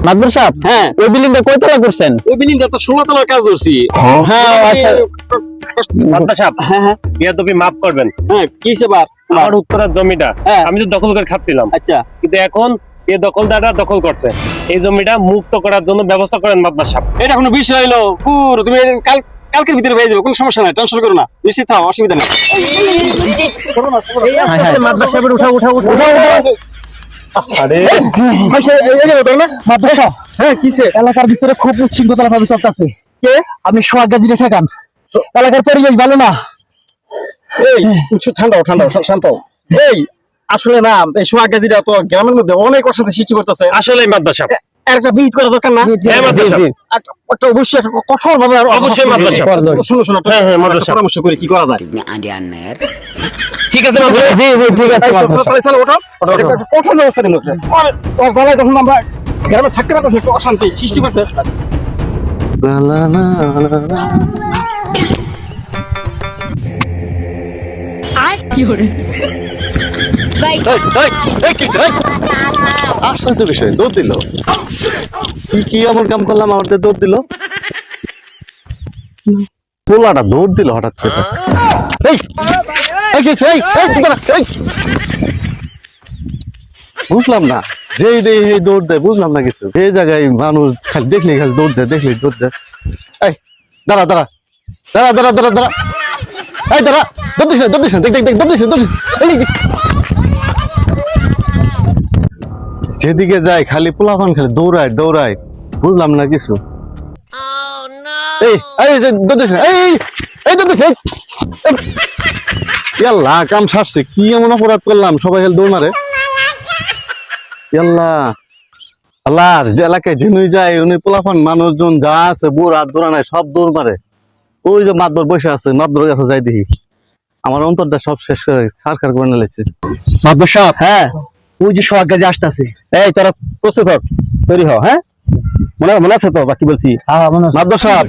মাদবর সাহেব, হ্যাঁ ওই বিল্ডিংটা কয়তলা করছেন? ওই বিল্ডিংটা তো 16 তলার কাজ করছি। হ্যাঁ আচ্ছা, মাদবর সাহেব, হ্যাঁ হ্যাঁ বেয়াদবি মাফ করবেন। হ্যাঁ কি সেবার আমার উত্তরের জমিটা হ্যাঁ। আমি তো দখল করে খাচ্ছিলাম, আচ্ছা কিন্তু এখন এ দখলদাররা দখল করছে। এই জমিটা মুক্ত করার জন্য ব্যবস্থা করেন মাদবর সাহেব। এটা কোনো বিষয় হলো পুরো তুমি কালকের ভিতরে পেয়ে যাবে, কোনো সমস্যা নাই, টেনশন করো না, নিশ্চিত থাও, অসুবিধা নেই। মাদবর সাহেবের উঠা উঠা উঠা আরে হ্যাঁ কিসে? এলাকার ভিতরে খুব উচ্ছৃঙ্খলা ভাবে চলতেছে। কে? আমি সোহাগ গাজী ঠেকান। এলাকার পরিবেশ ভালো না। এই কিছু ঠান্ডা ঠান্ডা শান্ত। এই আসলে না, এই সোহাগ গাজীরা তো গ্রামের মধ্যে অনেক অশান্তি সৃষ্টি করতেছে। আসলে মাদবর সাহেব, একটা বিহিত করা দরকার না? হ্যাঁ মাদবর সাহেব, একটা অবশ্যই একটা কঠোর ভাবে অবশ্যই মাদবর সাহেব। শোনো শোনো, হ্যাঁ হ্যাঁ মাদবর সাহেব, পরামর্শ করে কি করা যায়। ঠিক আছে মাদবর সাহেব। জি জি ঠিক আছে মাদবর সাহেব। তাহলে ওঠো, একটা কঠোর ব্যবস্থা নিন। ওর জ্বালায় যখন আমরা গ্রামে থাকতে পারতেছি, একটু অশান্তি সৃষ্টি করতে। আশ্চর্য বিষয়, দৌড় দিল। কি এমন কাম করলাম আমাদের দৌড় দিল? পোলাটা দৌড় দিল হঠাৎ করে। বুঝলাম না, যেই দেই এই দৌড় দেয়, বুঝলাম না কিছু। এই জায়গায় মানুষ খালি দেখলে খালি দৌড় দেয়, দেখলে দৌড় দেয়। এই দাঁড়া দাঁড়া দাঁড়া দাঁড়া দাঁড়া দাঁড়া, এই দাঁড়া, দৌড় দিস না, দৌড় দিস না, দেখ দেখ দেখ, দৌড় দিস না, দৌড় দিস যেদিকে যায় খালি পোলাপান খালি দৌড়ায় দৌড়ায়, বুঝলাম না কিছু। এই এই দৌড় দিস না, এই দৌড় দিস, ইয়াল্লা কাম সারছে। কি এমন অপরাধ করলাম, সবাই খালি দৌড় মারে। ইয়াল্লা আল্লাহর যে এলাকায় জেনুই যায়, উনি পোলাপান মানুষজন যা আছে বুড়া দৌড়া নাই, সব দৌড় মারে। ওই যে মাতবর বসে আছে, মাতবর কাছে যাই দেখি, আমার অন্তরটা সব শেষ করে সারকার করে নিয়েছে। মাদবর সাহেব, হ্যাঁ ওই যে সোহাগ গাজী আসতেছে। এই তোরা প্রস্তুত হ, তৈরি হ। হ্যাঁ মনে আছে তো বাকি বলছি? মাতবর সাহেব,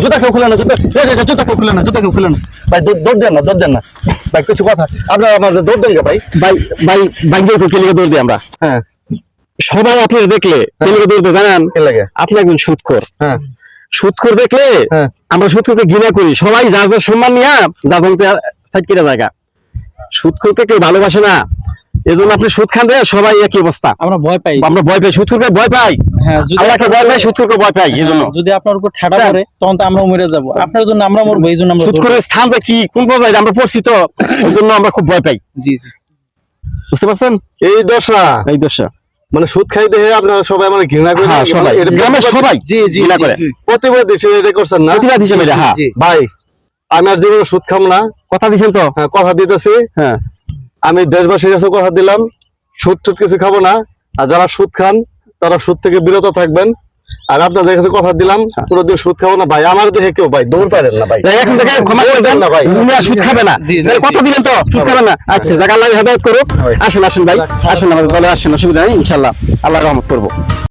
জুতা কেউ খুলে না, জুতা কেউ খুলে না, জুতা কেউ খুলে না ভাই, দৌড় দেন না, দৌড় দেন না ভাই, কিছু কথা আপনার আমাদের দৌড় দেন ভাই। ভাই ভাই ভাঙ্গিয়ে কেলিকে দৌড় দিই আমরা। হ্যাঁ সবাই আপনার দেখলে কেলিকে দৌড় দেয় জানেন? কে লাগে? আপনি একজন সুদখোর। হ্যাঁ সুদখোর দেখলে হ্যাঁ। আমরা সুদখোরকে ঘৃণা করি, সবাই যার যার সম্মান নিয়ে যা জমতে সাইড কেটে জায়গা। সুদখোরকে কেউ ভালোবাসে না, এজন্য আপনি সুদ খান রে, সবাই একই অবস্থা। আমরা ভয় পাই। আমরা ভয় পাই, সুদখোরকে ভয় পাই। হ্যাঁ, আল্লাহকে ভয় পাই, সুদখোরকে ভয় পাই। এজন্য যদি আপনার উপর ঠাডা পড়ে তখন তো আমরা মরে যাব, আপনার জন্য আমরা মরবো, এই জন্য আমরা সুদখোরের স্থানটা কি, কোন পর্যায়ে আমরা পড়ছি তো, ওই জন্য আমরা খুব ভয় পাই। জি জি বুঝতে পারছেন? এই দশা এই দশা মানে সুদ খাই দেখে আপনারা সবাই মানে ঘৃণা করে। হ্যাঁ, সবাই। গ্রামের সবাই জি জি ঘৃণা করে। প্রতিবাদ হিসেবে এটা করছেন না? প্রতিবাদ হিসেবে এটা, হ্যাঁ। ভাই আমি আর জীবনে সুদ খাম না, কথা দিয়েছেন তো? হ্যাঁ কথা দিতেছি। হ্যাঁ আমি দেশবাসীর কাছে কথা দিলাম, সুদ টুদ কিছু খাবো না। আর যারা সুদ খান তারা সুদ থেকে বিরত থাকবেন। আর আপনাদের কাছে কথা দিলাম, কোনোদিন সুদ খাবো না ভাই। আমার দেখে কেউ ভাই দৌড় পারেন না ভাই, এখন থেকে ক্ষমা করে দেন না ভাই। তুমি আর সুদ খাবে না। জি, জি, তাহলে কথা দিলেন তো, সুদ খাবে না। আচ্ছা যাক, আল্লাহ হেদায়েত করুক। আসেন আসেন ভাই, আসেন আমাদের দলে আসেন, অসুবিধা নেই, ইনশাআল্লাহ আল্লাহ রহমত করবো।